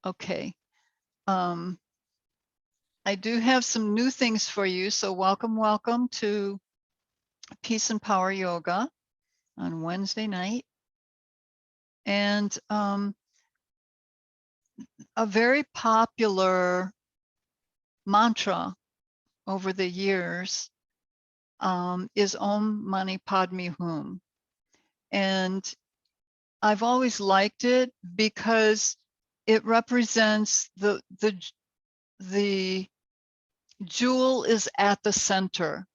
Okay. I do have some new things for you. So welcome to Peace and Power Yoga on Wednesday night. And a very popular mantra over the years is Om Mani Padme Hum. And I've always liked it because it represents the jewel is at the center,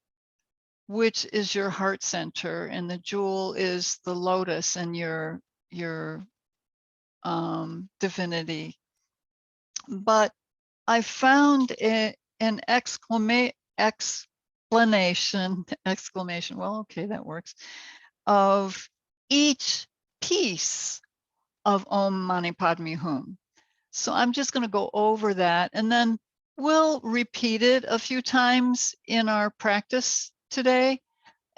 which is your heart center, and the jewel is the lotus and your divinity. But I found an explanation, well, okay, that works, of each piece of Om Mani Padme Hum. So I'm just going to go over that, and then we'll repeat it a few times in our practice today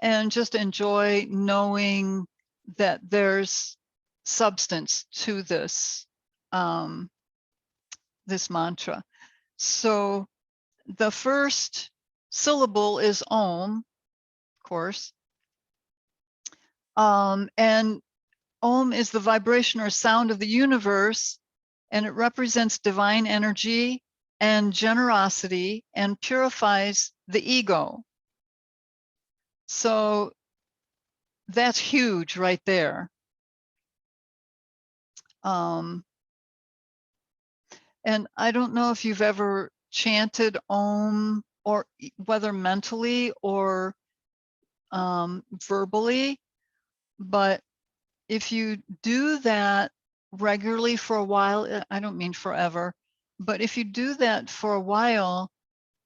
and just enjoy knowing that there's substance to this, this mantra. So the first syllable is Om, of course. And Om is the vibration or sound of the universe, and it represents divine energy and generosity and purifies the ego. So that's huge right there. And I don't know if you've ever chanted Om, or whether mentally or verbally, but if you do that regularly for a while, I don't mean forever, but if you do that for a while,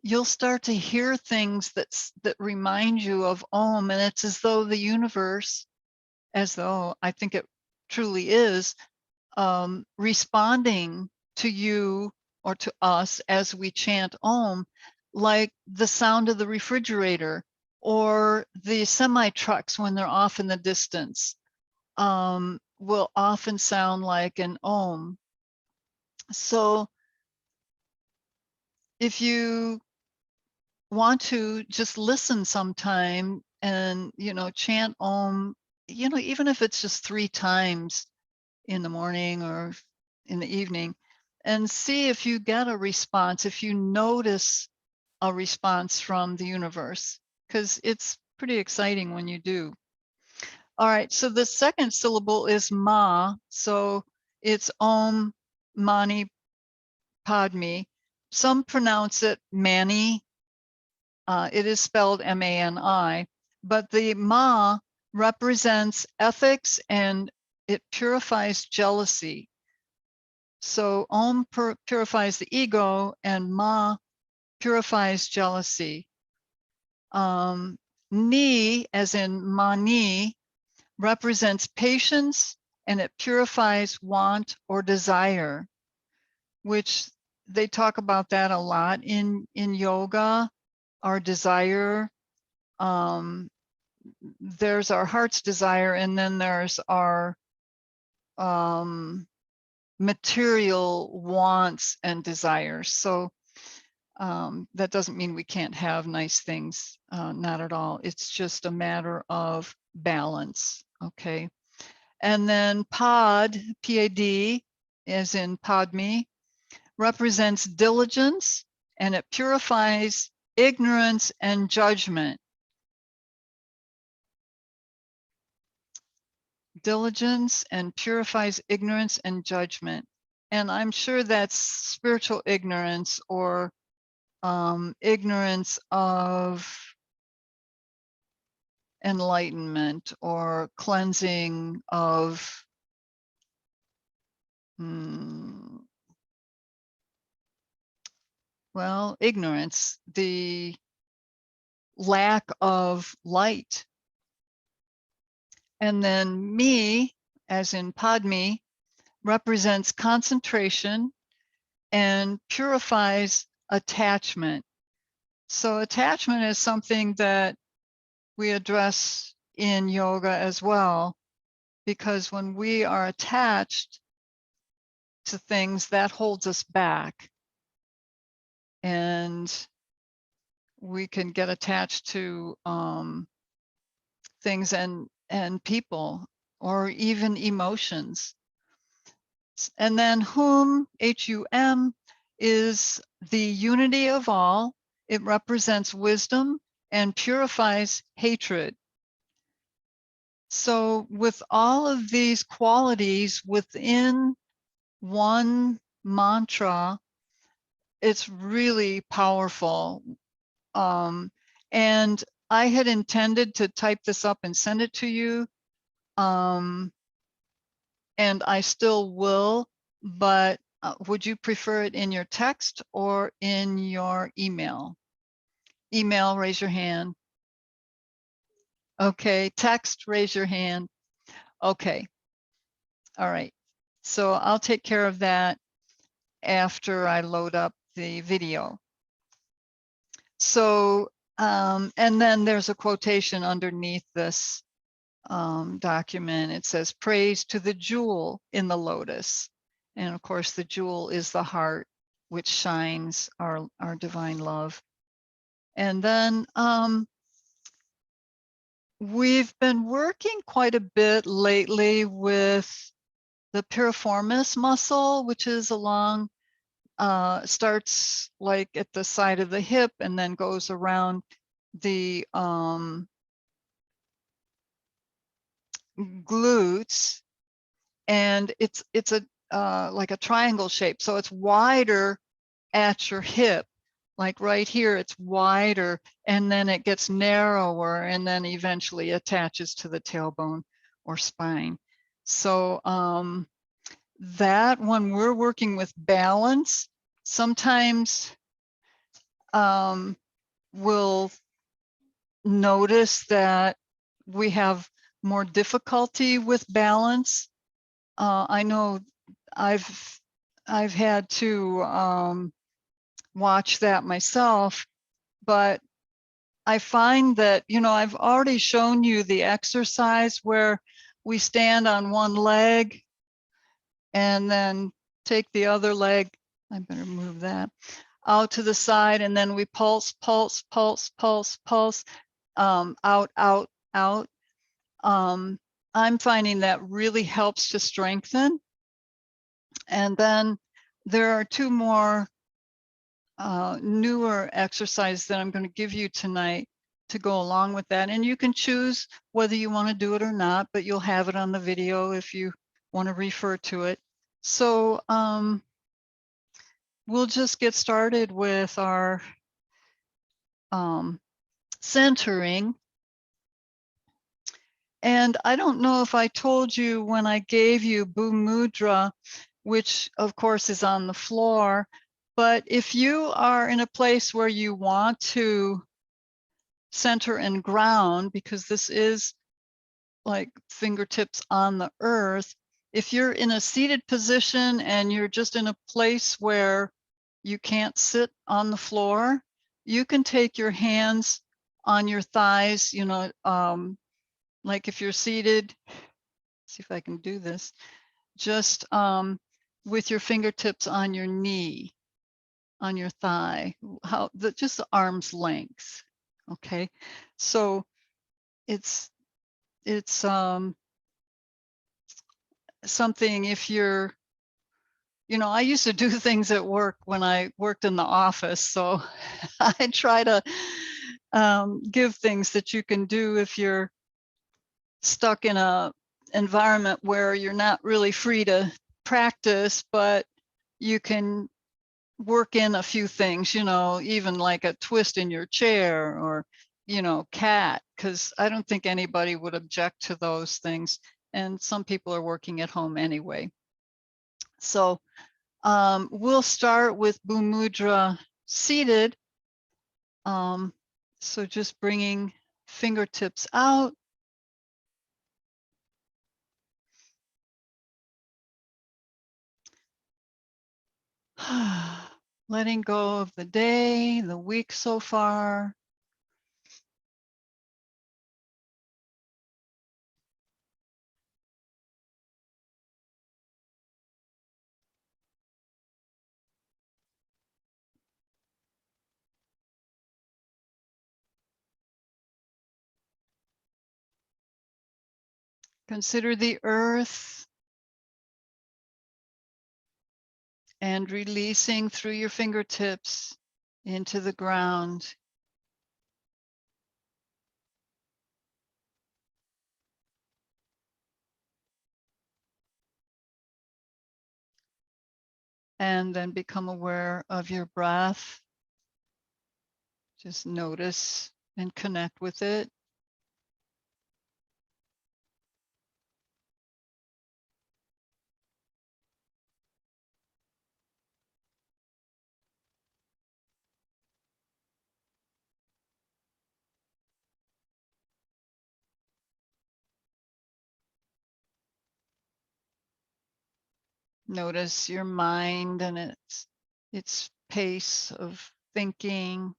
you'll start to hear things that remind you of Om, and it's as though the universe, as though I think it truly is, responding to you or to us as we chant Om, like the sound of the refrigerator or the semi trucks when they're off in the distance, will often sound like an Om. So if you want to just listen sometime and, chant Om, even if it's just 3 times in the morning or in the evening, and see if you get a response, if you notice a response from the universe, because it's pretty exciting when you do. All right, so the second syllable is Ma, so it's Om Mani Padme. Some pronounce it Mani. It is spelled M-A-N-I, but the Ma represents ethics and it purifies jealousy. So Om purifies the ego and Ma purifies jealousy. Ni, as in Mani, represents patience and it purifies want or desire, which they talk about that a lot in yoga, our desire. There's our heart's desire, and then there's our material wants and desires. So that doesn't mean we can't have nice things, not at all. It's just a matter of balance, okay? And then Pad, P-A-D, as in Padme, represents diligence, and it purifies ignorance and judgment. Diligence and purifies ignorance and judgment. And I'm sure that's spiritual ignorance or ignorance of enlightenment or cleansing of well, ignorance, the lack of light. And then me, as in Padme, represents concentration and purifies attachment. So attachment is something that we address in yoga as well, because when we are attached, to things that holds us back. And we can get attached to things and people, or even emotions. And then Hum, H-U-M, is the unity of all. It represents wisdom and purifies hatred. So with all of these qualities within one mantra, it's really powerful. And I had intended to type this up and send it to you. And I still will, but would you prefer it in your text or in your email? Email, raise your hand. Okay, text, raise your hand. Okay, all right. So I'll take care of that after I load up the video. So, and then there's a quotation underneath this document. It says, praise to the jewel in the lotus. And of course, the jewel is the heart, which shines our divine love. And then we've been working quite a bit lately with the piriformis muscle, which is along, starts like at the side of the hip and then goes around the glutes. And it's a like a triangle shape. So it's wider at your hip, like right here, it's wider, and then it gets narrower, and then eventually attaches to the tailbone or spine. So that when we're working with balance, sometimes we'll notice that we have more difficulty with balance. I know I've had to watch that myself, but I find that, you know, I've already shown you the exercise where we stand on one leg and then take the other leg, I better move that, out to the side, and then we pulse, pulse, pulse, pulse, pulse, out, out, out. I'm finding that really helps to strengthen. And then there are two more newer exercises that I'm going to give you tonight to go along with that. And you can choose whether you want to do it or not, but you'll have it on the video if you want to refer to it. So we'll just get started with our centering. And I don't know if I told you when I gave you Bhumudra, which of course is on the floor, but if you are in a place where you want to center and ground, because this is like fingertips on the earth, if you're in a seated position and you're just in a place where you can't sit on the floor, you can take your hands on your thighs, you know, like if you're seated, see if I can do this, just with your fingertips on your knee, on your thigh, just the arm's length. Okay, so it's something, if you're, you know, I used to do things at work when I worked in the office, so I try to give things that you can do if you're stuck in a environment where you're not really free to practice, but you can work in a few things, you know, even like a twist in your chair, or, you know, cat, because I don't think anybody would object to those things. And some people are working at home anyway. So we'll start with Bhumudra seated. So just bringing fingertips out. Letting go of the day, the week so far. Consider the earth and releasing through your fingertips into the ground. And then become aware of your breath. Just notice and connect with it. Notice your mind and its pace of thinking.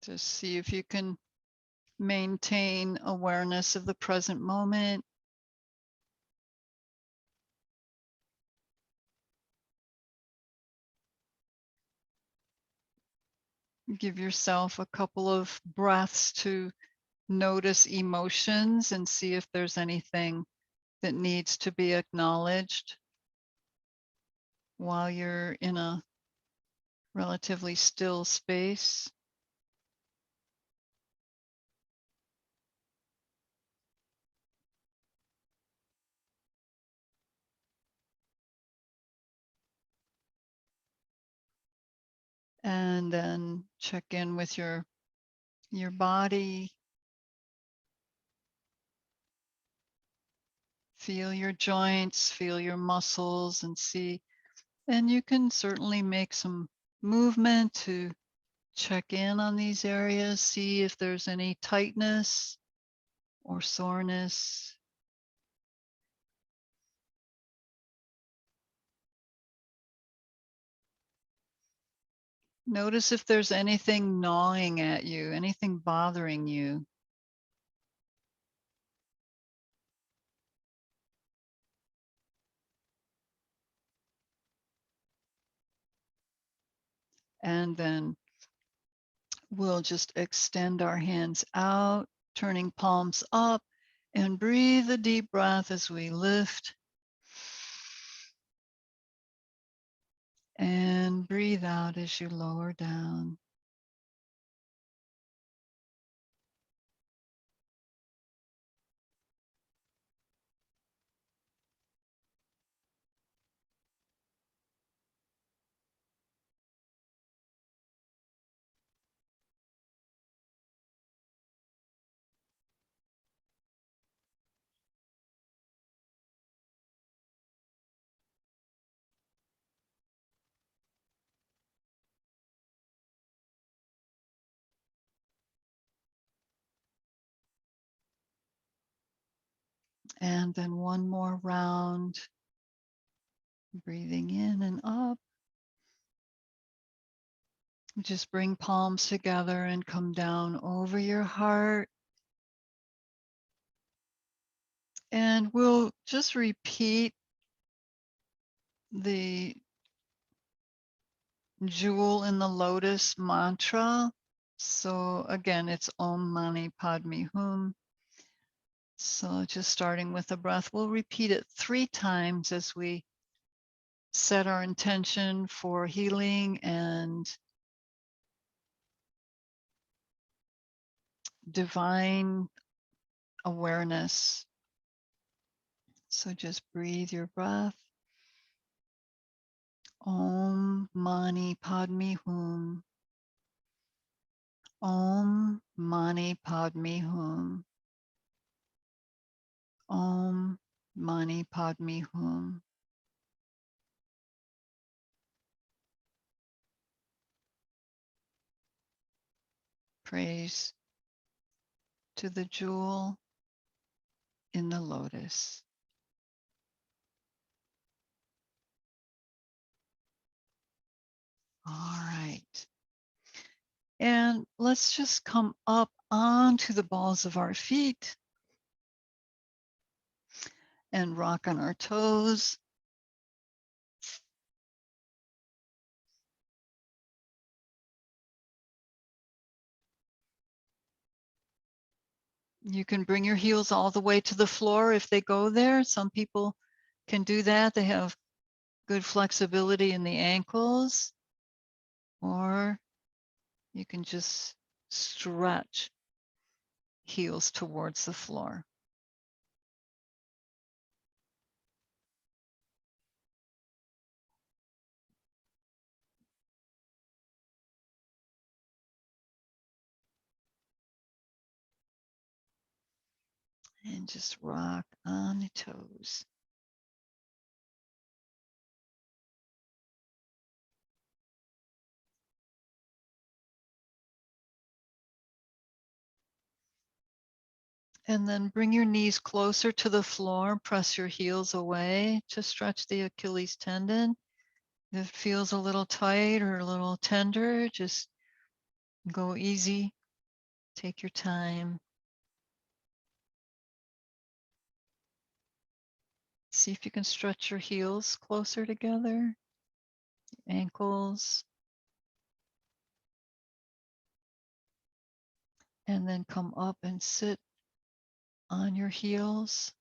Just see if you can maintain awareness of the present moment. Give yourself a couple of breaths to notice emotions and see if there's anything that needs to be acknowledged while you're in a relatively still space. And then check in with your body. Feel your joints, feel your muscles, and see. And you can certainly make some movement to check in on these areas, see if there's any tightness or soreness. Notice if there's anything gnawing at you, anything bothering you. And then we'll just extend our hands out, turning palms up, and breathe a deep breath as we lift. And breathe out as you lower down. And then one more round, breathing in and up. Just bring palms together and come down over your heart. And we'll just repeat the jewel in the Lotus mantra. So again, it's Om Mani Padme Hum. So just starting with the breath, we'll repeat it 3 times as we set our intention for healing and divine awareness. So just breathe your breath. Om Mani Padme Hum. Om Mani Padme Hum. Om Mani Padme Hum. Praise to the jewel in the lotus. All right. And let's just come up onto the balls of our feet and rock on our toes. You can bring your heels all the way to the floor if they go there. Some people can do that. They have good flexibility in the ankles, or you can just stretch heels towards the floor. And just rock on the toes. And then bring your knees closer to the floor, press your heels away to stretch the Achilles tendon. If it feels a little tight or a little tender, just go easy, take your time. See if you can stretch your heels closer together, ankles, and then come up and sit on your heels.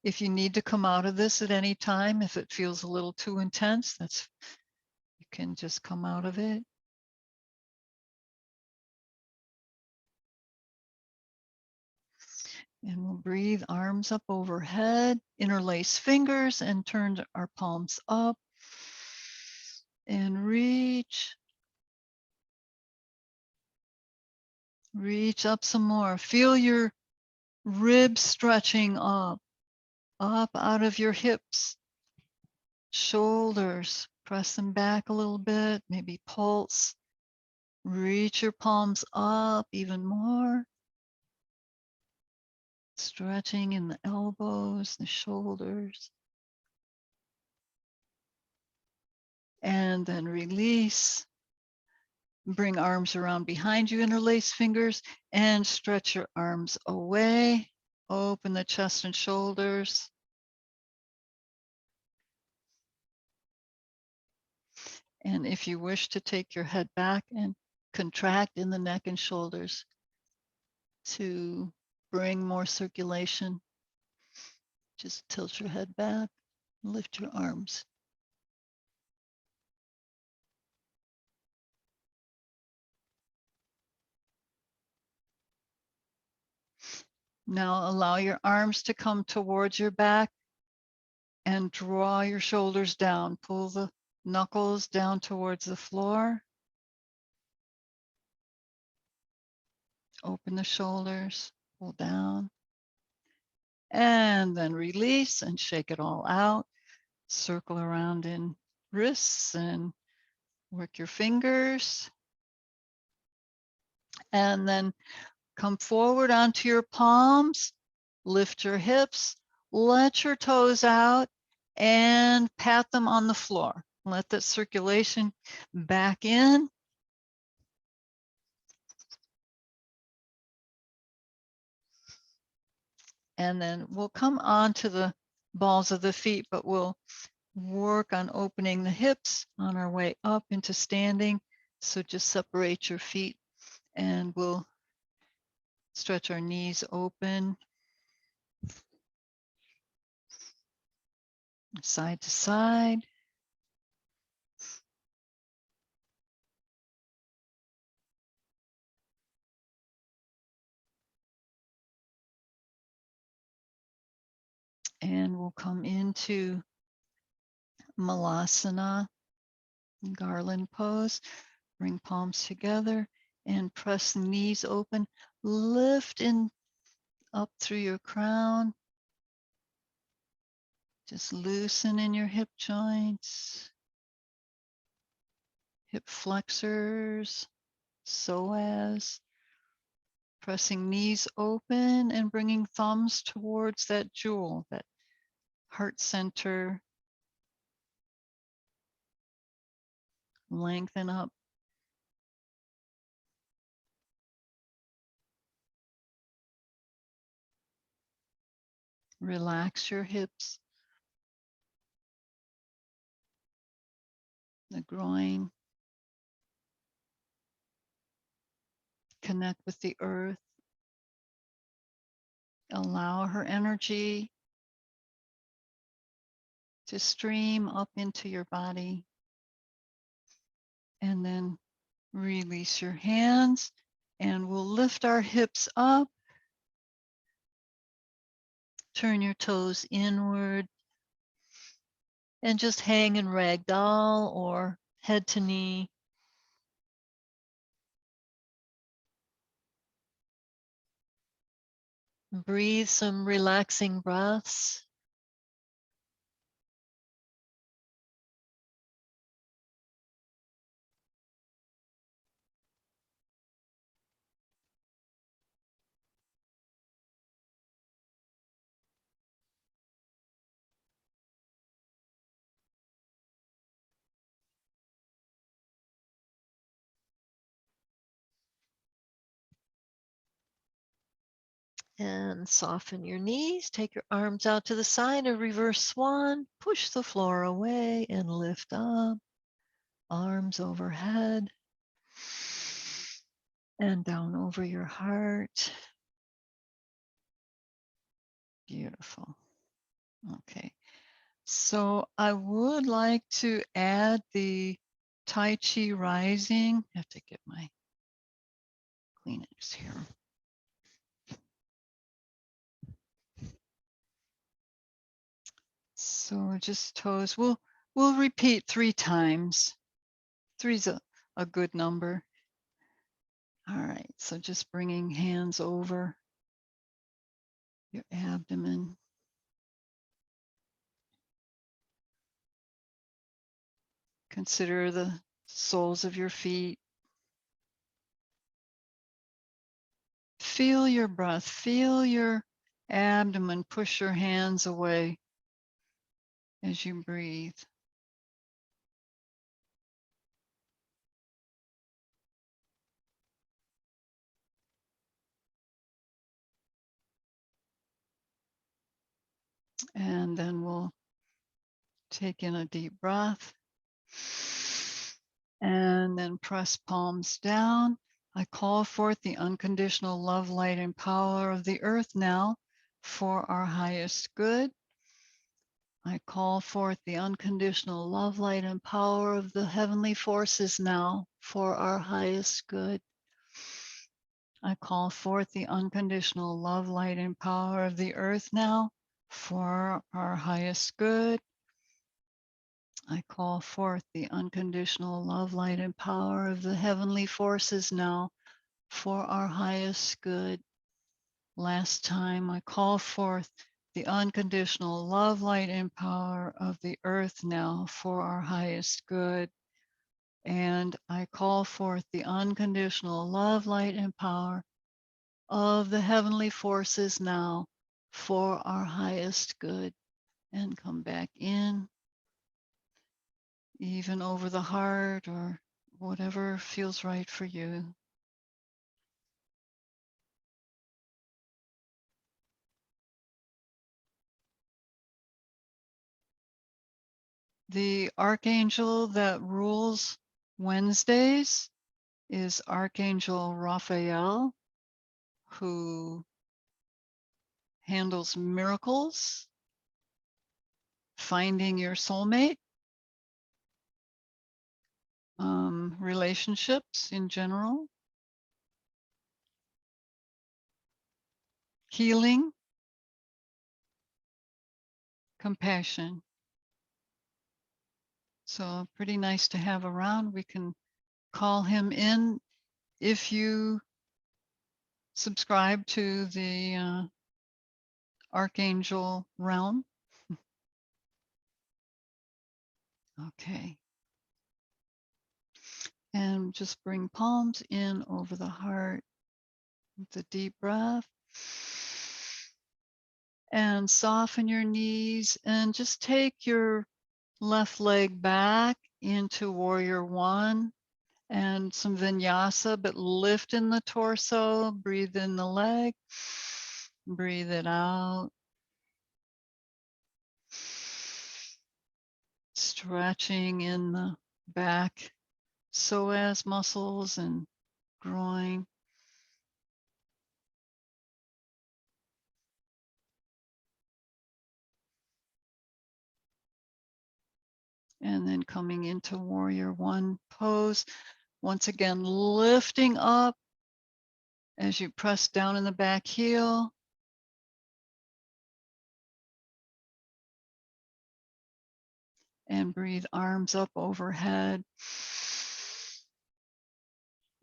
If you need to come out of this at any time, if it feels a little too intense, you can just come out of it. And we'll breathe, arms up overhead, interlace fingers and turn our palms up and reach up some more. Feel your ribs stretching up out of your hips, shoulders, press them back a little bit, maybe pulse. Reach your palms up even more. Stretching in the elbows, the shoulders. And then release. Bring arms around behind you, interlace fingers, and stretch your arms away. Open the chest and shoulders. And if you wish to take your head back and contract in the neck and shoulders to bring more circulation, just tilt your head back, lift your arms. Now allow your arms to come towards your back and draw your shoulders down. Pull the knuckles down towards the floor. Open the shoulders, pull down. And then release and shake it all out. Circle around in wrists and work your fingers. And then come forward onto your palms. Lift your hips. Let your toes out and pat them on the floor. Let that circulation back in. And then we'll come on to the balls of the feet, but we'll work on opening the hips on our way up into standing. So just separate your feet and we'll stretch our knees open, side to side. And we'll come into Malasana, garland pose. Bring palms together and press the knees open. Lift in up through your crown. Just loosen in your hip joints, hip flexors, psoas. Pressing knees open and bringing thumbs towards that jewel, that heart center. Lengthen up Relax your hips, the groin. Connect with the earth. Allow her energy to stream up into your body. And then release your hands, and we'll lift our hips up. Turn your toes inward and just hang in ragdoll or head to knee. Breathe some relaxing breaths. And soften your knees. Take your arms out to the side, a reverse swan. Push the floor away and lift up. Arms overhead and down over your heart. Beautiful. Okay. So I would like to add the Tai Chi Rising. I have to get my Kleenex here. So just toes. We'll repeat 3 times. 3's a good number. All right. So just bringing hands over your abdomen. Consider the soles of your feet. Feel your breath. Feel your abdomen. Push your hands away as you breathe. And then we'll take in a deep breath. And then press palms down. I call forth the unconditional love, light, and power of the earth now for our highest good. I call forth the unconditional love, light, and power of the heavenly forces now for our highest good. I call forth the unconditional love, light, and power of the earth now for our highest good. I call forth the unconditional love, light, and power of the heavenly forces now for our highest good. Last time, I call forth the unconditional love, light, and power of the earth now for our highest good. And I call forth the unconditional love, light, and power of the heavenly forces now for our highest good. And come back in, even over the heart or whatever feels right for you. The archangel that rules Wednesdays is Archangel Raphael, who handles miracles, finding your soulmate, relationships in general, healing, compassion. So pretty nice to have around. We can call him in if you subscribe to the Archangel realm. Okay. And just bring palms in over the heart with a deep breath. And soften your knees and just take your left leg back into warrior one and some vinyasa, but lift in the torso, breathe in the leg, breathe it out. Stretching in the back, psoas muscles and groin. And then coming into warrior one pose. Once again, lifting up as you press down in the back heel. And breathe arms up overhead.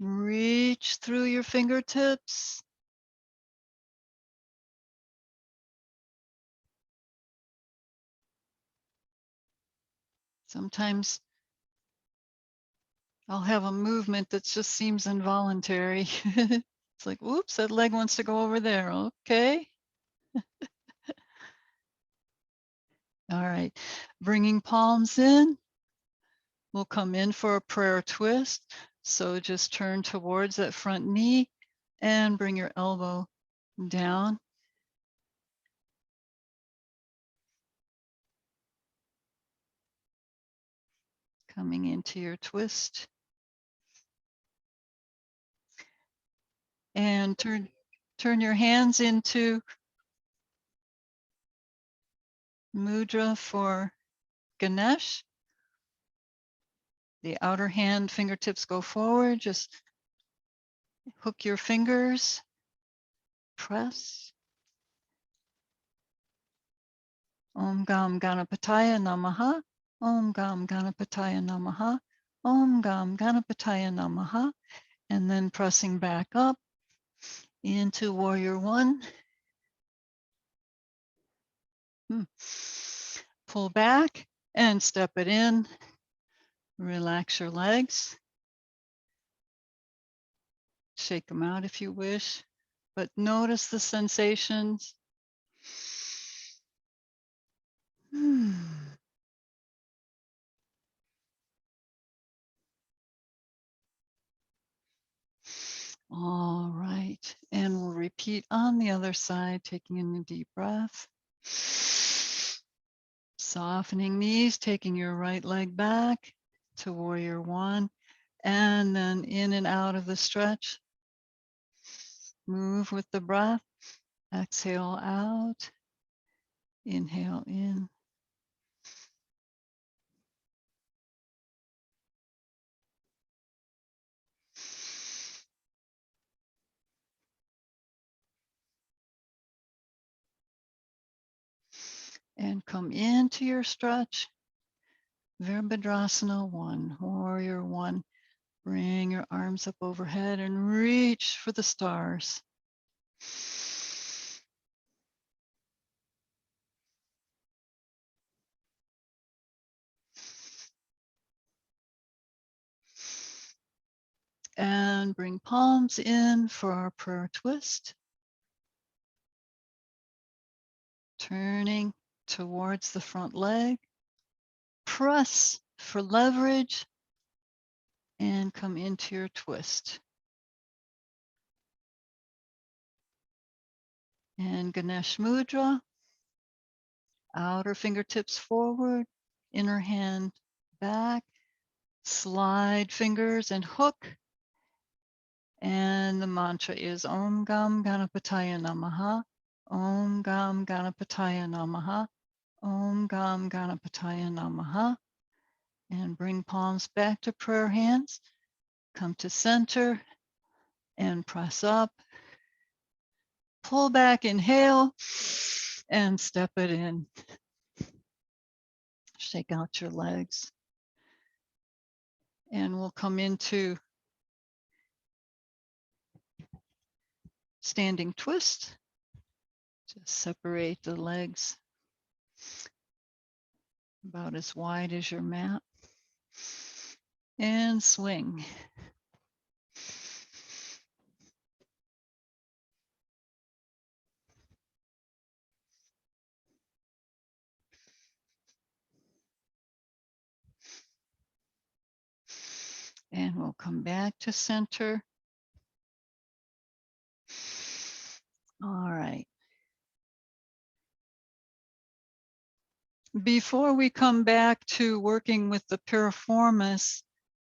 Reach through your fingertips. Sometimes I'll have a movement that just seems involuntary. It's like, oops, that leg wants to go over there. Okay. All right. Bringing palms in. We'll come in for a prayer twist. So just turn towards that front knee and bring your elbow down. Coming into your twist. And turn your hands into mudra for Ganesh. The outer hand fingertips go forward. Just hook your fingers. Press. Om Gam Ganapataya Namaha. Om Gam Ganapataya Namaha. Om Gam Ganapataya Namaha. And then pressing back up into warrior one. Pull back and step it in. Relax your legs. Shake them out if you wish, but notice the sensations. All right, and we'll repeat on the other side, taking in a deep breath. Softening knees, taking your right leg back to warrior one, and then in and out of the stretch. Move with the breath. Exhale out. Inhale in. And come into your stretch. Virabhadrasana one, warrior one. Bring your arms up overhead and reach for the stars. And bring palms in for our prayer twist. Turning towards the front leg. Press for leverage and come into your twist. And Ganesh Mudra. Outer fingertips forward, inner hand back. Slide fingers and hook. And the mantra is Om Gam Ganapataya Namaha. Om Gam Ganapataya Namaha. Om Gam Ganapataya Namaha. And bring palms back to prayer hands. Come to center and press up. Pull back, inhale, and step it in. Shake out your legs. And we'll come into standing twist. Just separate the legs about as wide as your mat. And swing. And we'll come back to center. All right. Before we come back to working with the Piriformis,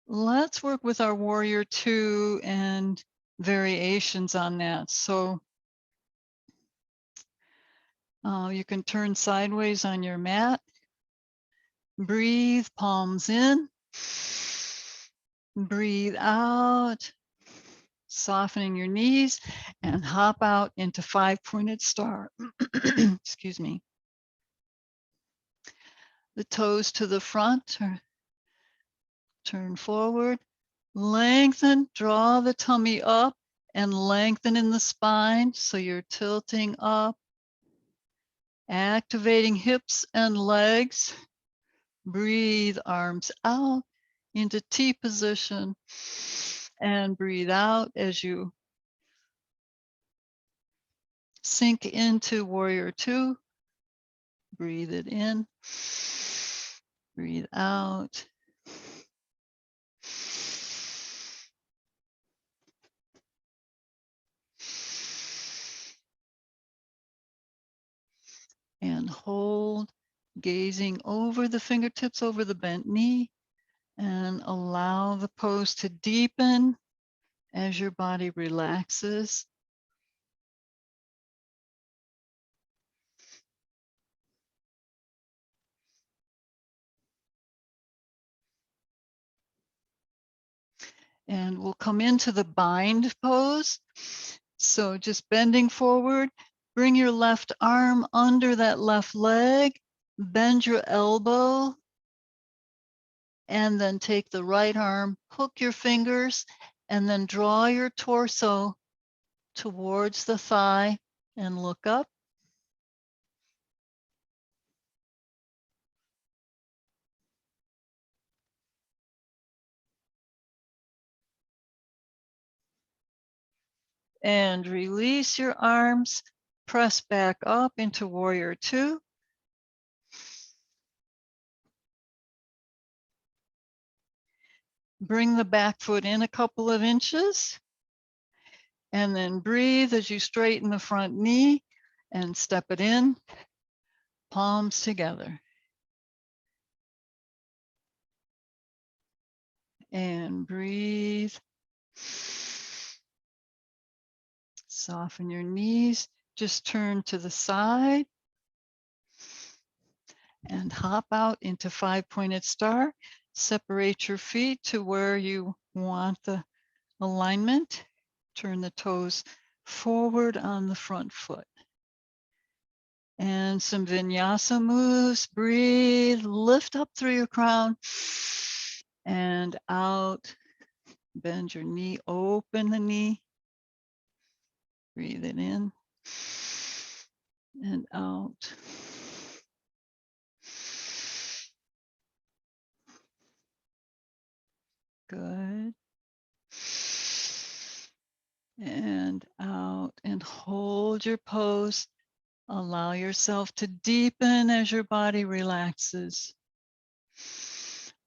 let's work with our Warrior 2 and variations on that. So you can turn sideways on your mat. Breathe, palms in. Breathe out, softening your knees, and hop out into 5-pointed star. Excuse me. The toes to the front, turn forward, lengthen, draw the tummy up and lengthen in the spine. So you're tilting up, activating hips and legs. Breathe, arms out into T position and breathe out as you sink into Warrior 2. Breathe it in, breathe out. And hold, gazing over the fingertips, over the bent knee, and allow the pose to deepen as your body relaxes. And we'll come into the bind pose. So just bending forward, bring your left arm under that left leg, bend your elbow, and then take the right arm, hook your fingers, and then draw your torso towards the thigh and look up. And release your arms, press back up into Warrior 2. Bring the back foot in a couple of inches, and then breathe as you straighten the front knee and step it in, palms together. And breathe. Soften your knees, just turn to the side and hop out into 5-pointed star. Separate your feet to where you want the alignment. Turn the toes forward on the front foot. And some vinyasa moves. Breathe, lift up through your crown and out. Bend your knee, open the knee. Breathe it in and out. Good. And out, and hold your pose. Allow yourself to deepen as your body relaxes.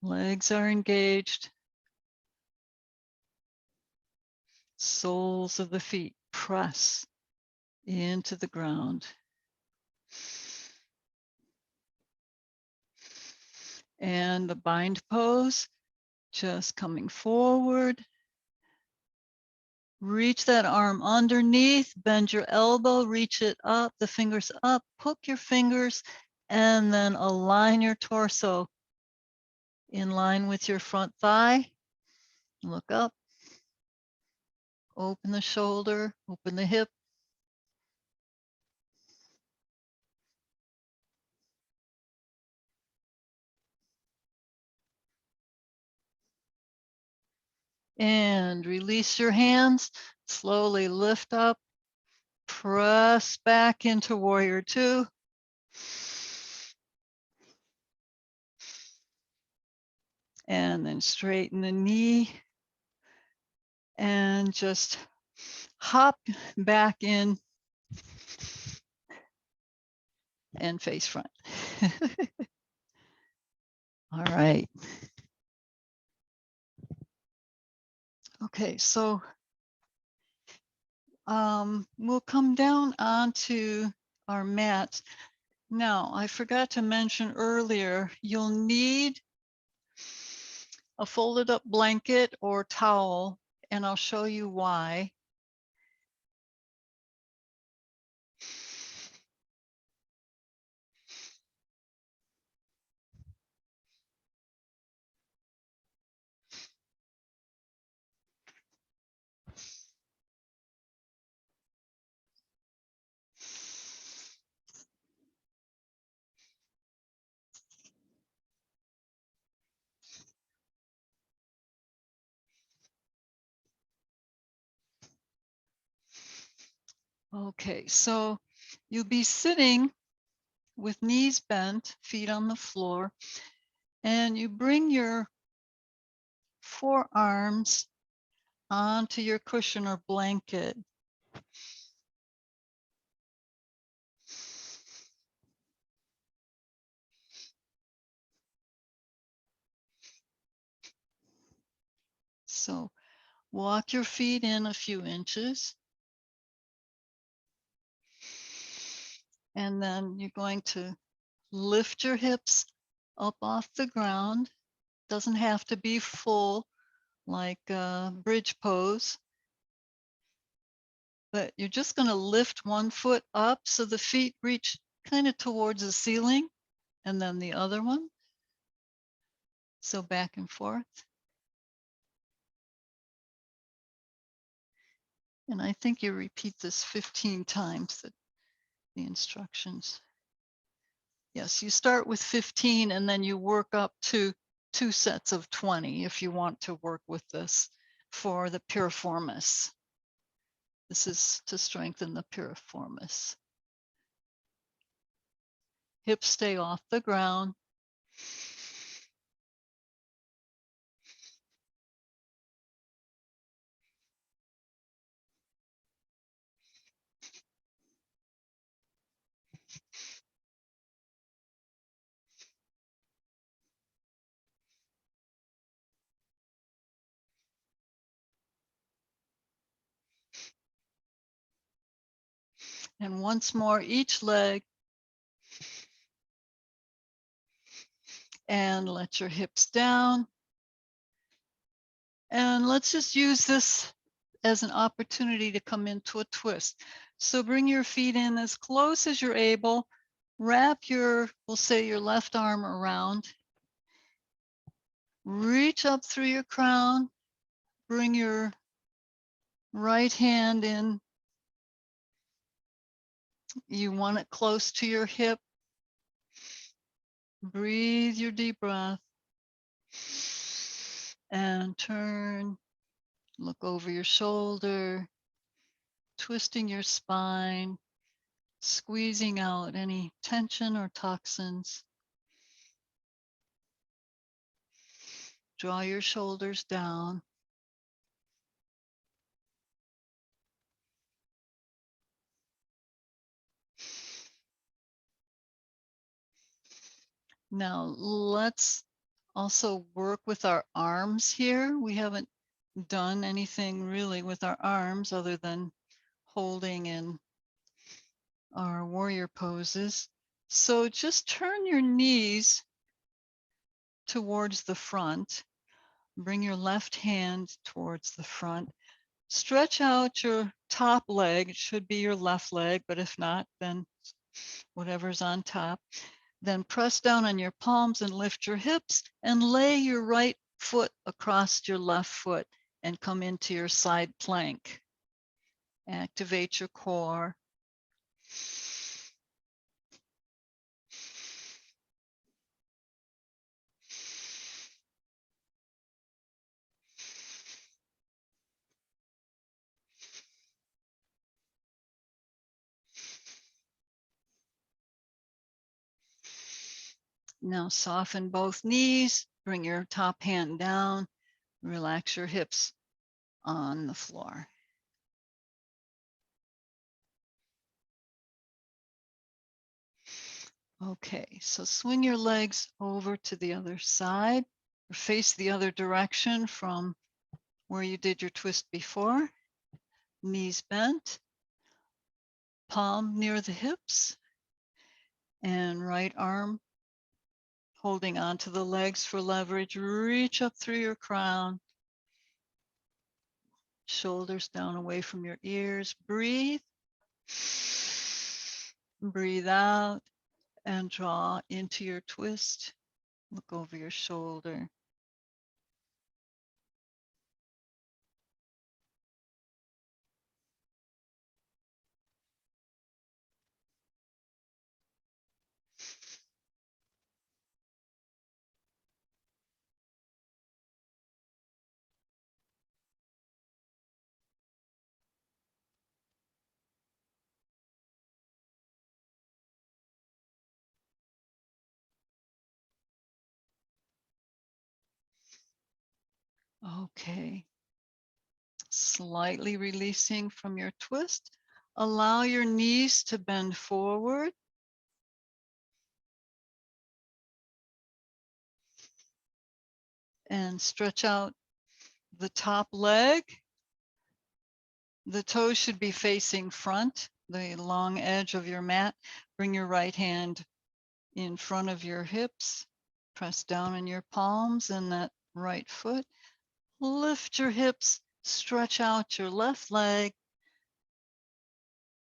Legs are engaged. Soles of the feet press into the ground. And the bind pose, just coming forward. Reach that arm underneath, bend your elbow, reach it up, the fingers up, hook your fingers, and then align your torso in line with your front thigh. Look up, open the shoulder, open the hip. And release your hands, slowly lift up, press back into Warrior 2. And then straighten the knee and just hop back in and face front. All right. Okay, so we'll come down onto our mat. Now, I forgot to mention earlier, you'll need a folded up blanket or towel, and I'll show you why. Okay, so you'll be sitting with knees bent, feet on the floor, and you bring your forearms onto your cushion or blanket. So walk your feet in a few inches. And then you're going to lift your hips up off the ground. Doesn't have to be full like a bridge pose, but you're just going to lift one foot up so the feet reach kind of towards the ceiling, and then the other one. So back and forth. And I think you repeat this 15 times, the instructions. Yes, you start with 15 and then you work up to 2 sets of 20 if you want to work with this for the piriformis. This is to strengthen the piriformis. Hips stay off the ground. And once more, each leg. And let your hips down. And let's just use this as an opportunity to come into a twist. So bring your feet in as close as you're able. Wrap your, we'll say your left arm around. Reach up through your crown. Bring your right hand in. You want it close to your hip. Breathe your deep breath. And turn. Look over your shoulder. Twisting your spine. Squeezing out any tension or toxins. Draw your shoulders down. Now let's also work with our arms here. We haven't done anything really with our arms other than holding in our warrior poses. So just turn your knees towards the front. Bring your left hand towards the front. Stretch out your top leg. It should be your left leg, but if not, then whatever's on top. Then press down on your palms and lift your hips and lay your right foot across your left foot and come into your side plank. Activate your core. Now soften both knees, bring your top hand down, relax your hips on the floor. Okay, so swing your legs over to the other side or face the other direction from where you did your twist before. Knees bent, palm near the hips. And right arm holding onto the legs for leverage. Reach up through your crown. Shoulders down away from your ears. Breathe. Breathe out and draw into your twist. Look over your shoulder. Okay. Slightly releasing from your twist. Allow your knees to bend forward. And stretch out the top leg. The toes should be facing front, the long edge of your mat. Bring your right hand in front of your hips. Press down in your palms and that right foot. Lift your hips, stretch out your left leg.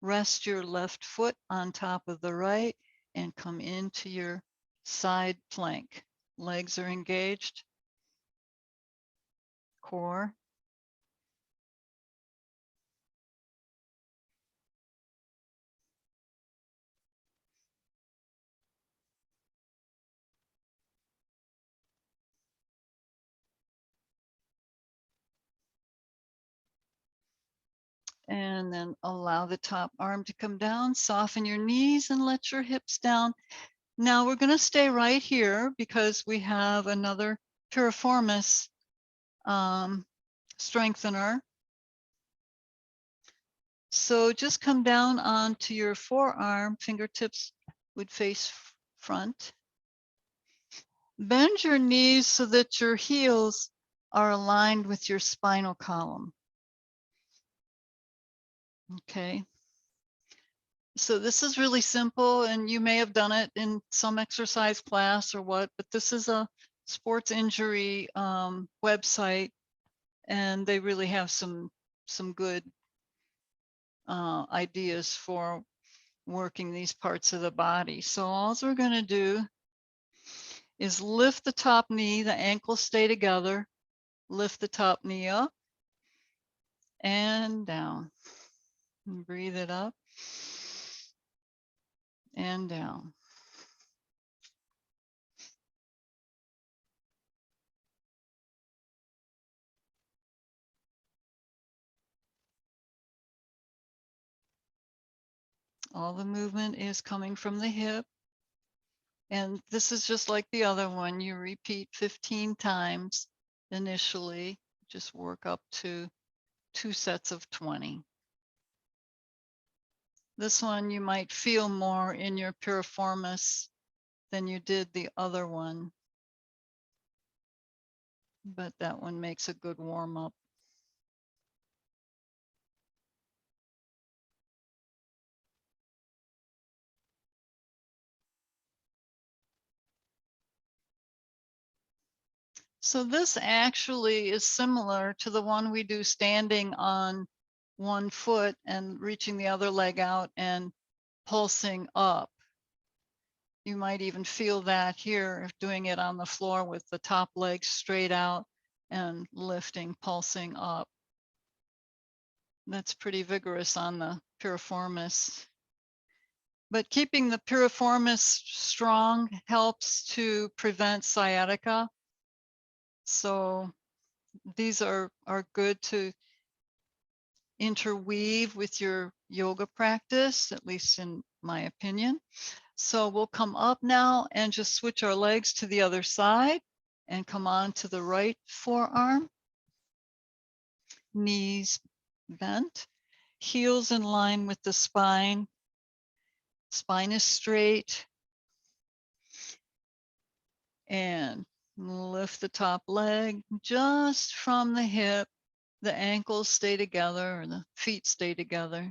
Rest your left foot on top of the right and come into your side plank. Legs are engaged. Core. And then allow the top arm to come down, soften your knees and let your hips down. Now we're going to stay right here because we have another piriformis strengthener. So just come down onto your forearm, fingertips would face front. Bend your knees so that your heels are aligned with your spinal column. Okay. So this is really simple, and you may have done it in some exercise class or what, but this is a sports injury website, and they really have some good ideas for working these parts of the body. So all we're going to do is lift the top knee, the ankles stay together, lift the top knee up and down. And breathe it up and down. All the movement is coming from the hip. And this is just like the other one. You repeat 15 times initially, just work up to 2 sets of 20. This one you might feel more in your piriformis than you did the other one, but that one makes a good warm up. So this actually is similar to the one we do standing on one foot and reaching the other leg out and pulsing up. You might even feel that here, doing it on the floor with the top leg straight out and lifting, pulsing up. That's pretty vigorous on the piriformis. But keeping the piriformis strong helps to prevent sciatica. So these are good to interweave with your yoga practice, at least in my opinion. So we'll come up now and just switch our legs to the other side and come on to the right forearm. Knees bent, heels in line with the spine. Spine is straight. And lift the top leg just from the hip. The ankles stay together or the feet stay together.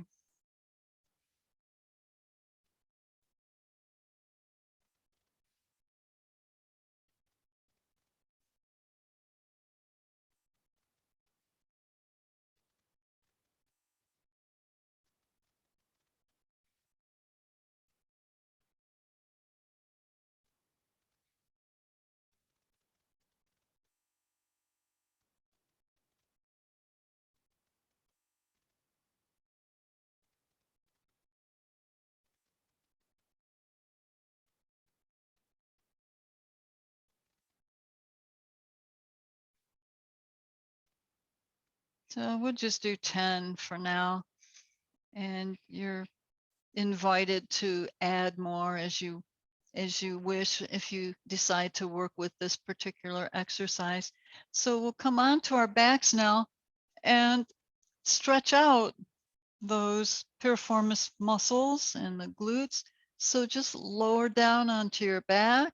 So we'll just do 10 for now. And you're invited to add more as you wish if you decide to work with this particular exercise. So we'll come on to our backs now and stretch out those piriformis muscles and the glutes. So just lower down onto your back,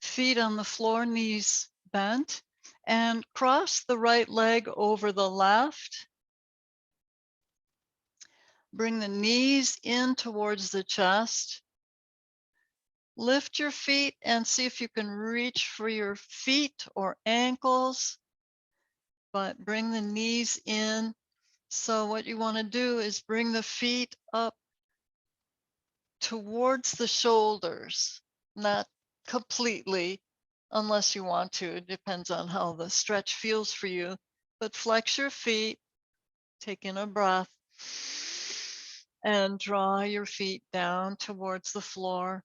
feet on the floor, knees bent, and cross the right leg over the left. Bring the knees in towards the chest. Lift your feet and see if you can reach for your feet or ankles, but bring the knees in. So what you want to do is bring the feet up towards the shoulders, not completely, unless you want to. It depends on how the stretch feels for you. But flex your feet, take in a breath, and draw your feet down towards the floor.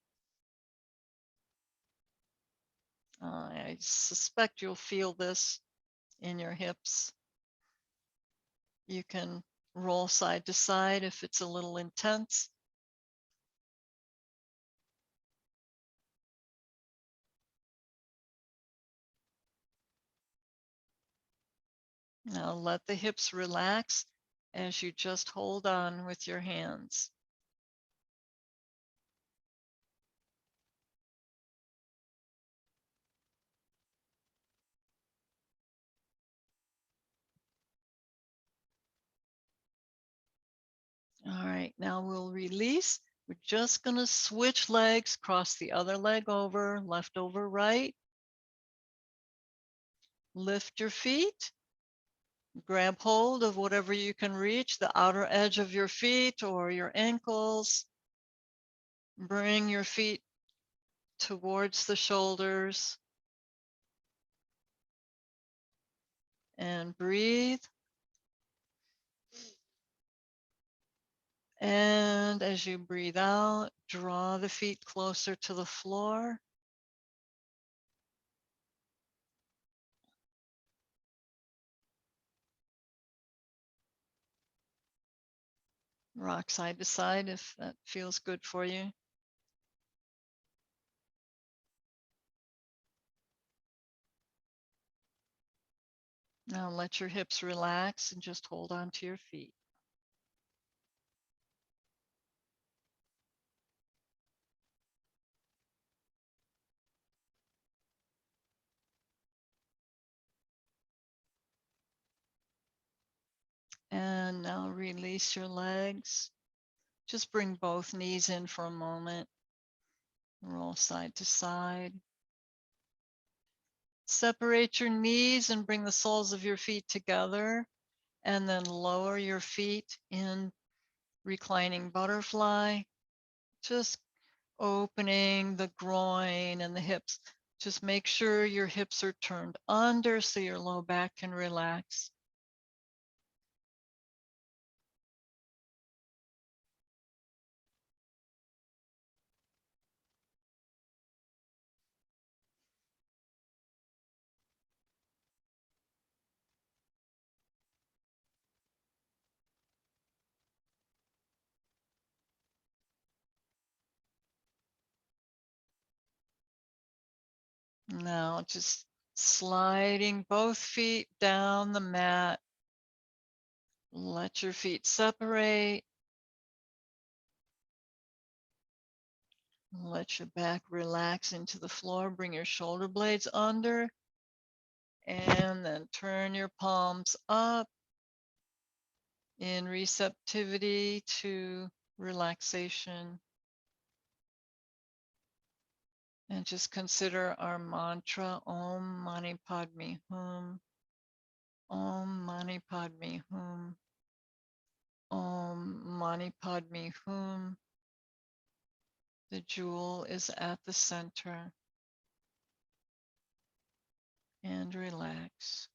I suspect you'll feel this in your hips. You can roll side to side if it's a little intense. Now let the hips relax as you just hold on with your hands. All right, now we'll release. We're just going to switch legs, cross the other leg over, left over right. Lift your feet. Grab hold of whatever you can reach, the outer edge of your feet or your ankles. Bring your feet towards the shoulders. And breathe. And as you breathe out, draw the feet closer to the floor. Rock side to side if that feels good for you. Now let your hips relax and just hold on to your feet. And now release your legs. Just bring both knees in for a moment. Roll side to side. Separate your knees and bring the soles of your feet together. And then lower your feet in reclining butterfly. Just opening the groin and the hips. Just make sure your hips are turned under so your low back can relax. Now just sliding both feet down the mat. Let your feet separate. Let your back relax into the floor. Bring your shoulder blades under. And then turn your palms up in receptivity to relaxation. And just consider our mantra, Om Mani Padme Hum, Om Mani Padme Hum, Om Mani Padme Hum. The jewel is at the center. And relax.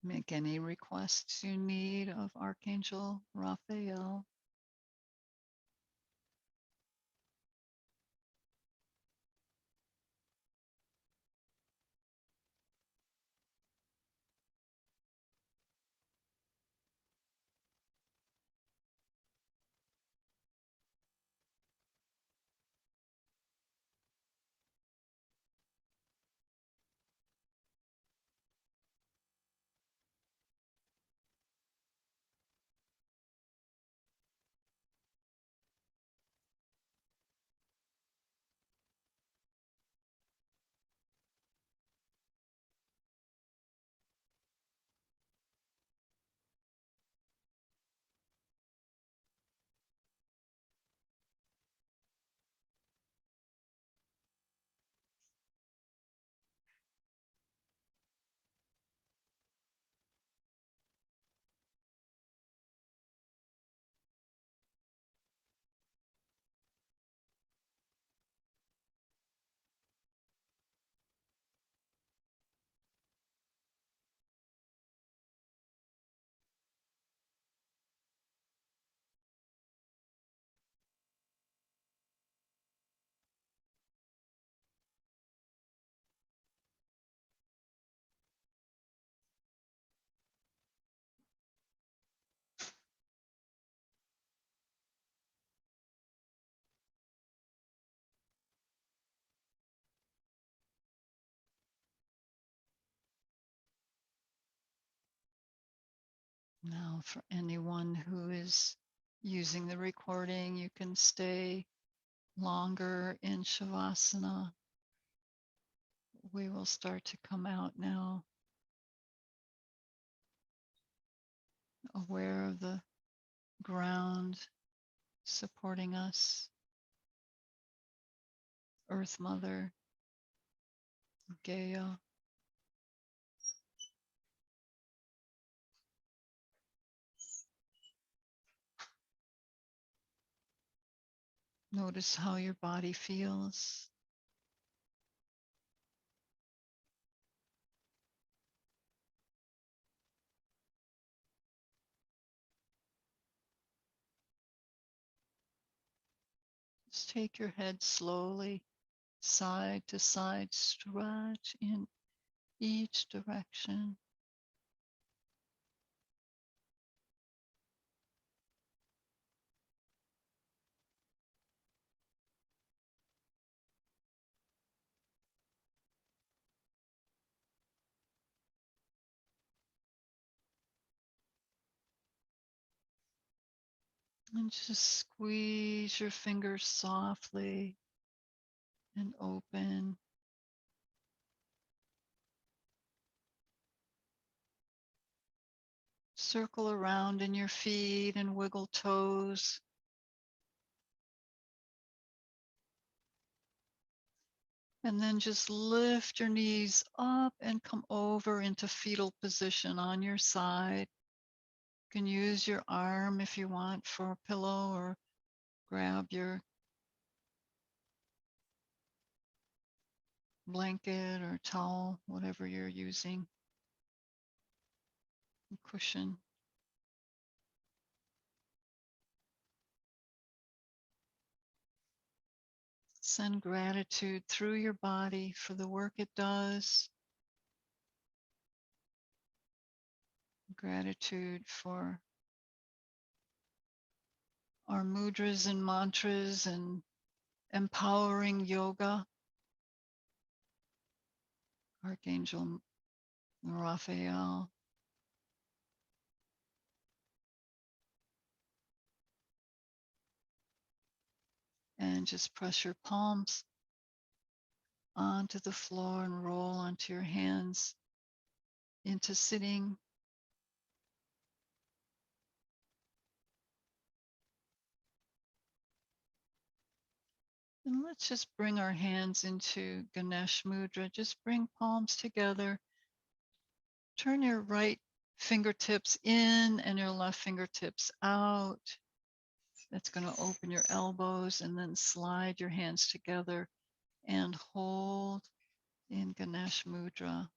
Make any requests you need of Archangel Raphael. Now, for anyone who is using the recording, you can stay longer in Shavasana. We will start to come out now, aware of the ground supporting us, Earth Mother, Gaia. Notice how your body feels. Just take your head slowly, side to side, stretch in each direction. And just squeeze your fingers softly and open. Circle around in your feet and wiggle toes. And then just lift your knees up and come over into fetal position on your side. You can use your arm if you want for a pillow, or grab your blanket or towel, whatever you're using, cushion. Send gratitude through your body for the work it does. Gratitude for our mudras and mantras and empowering yoga. Archangel Raphael. And just press your palms onto the floor and roll onto your hands into sitting. And let's just bring our hands into Ganesh Mudra. Just bring palms together. Turn your right fingertips in and your left fingertips out. That's going to open your elbows, and then slide your hands together and hold in Ganesh Mudra.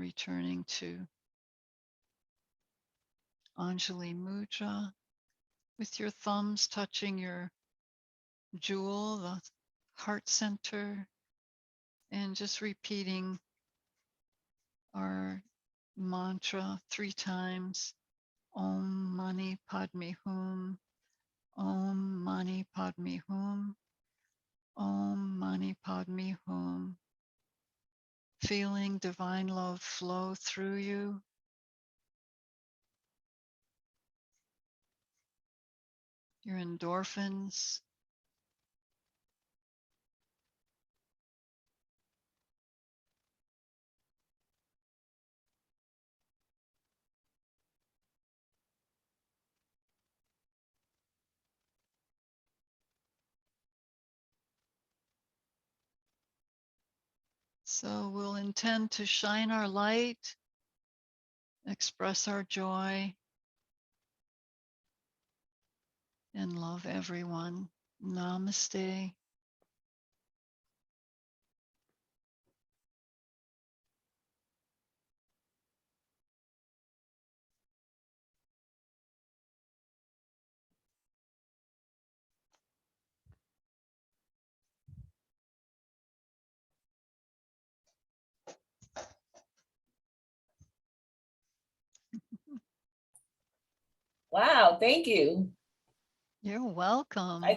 returning to Anjali Mudra with your thumbs touching your jewel, the heart center, and just repeating our mantra 3 times. Om Mani Padme Hum. Om Mani Padme Hum. Om Mani Padme Hum. Feeling divine love flow through you. Your endorphins. So we'll intend to shine our light, express our joy, and love everyone. Namaste. Wow, thank you. You're welcome.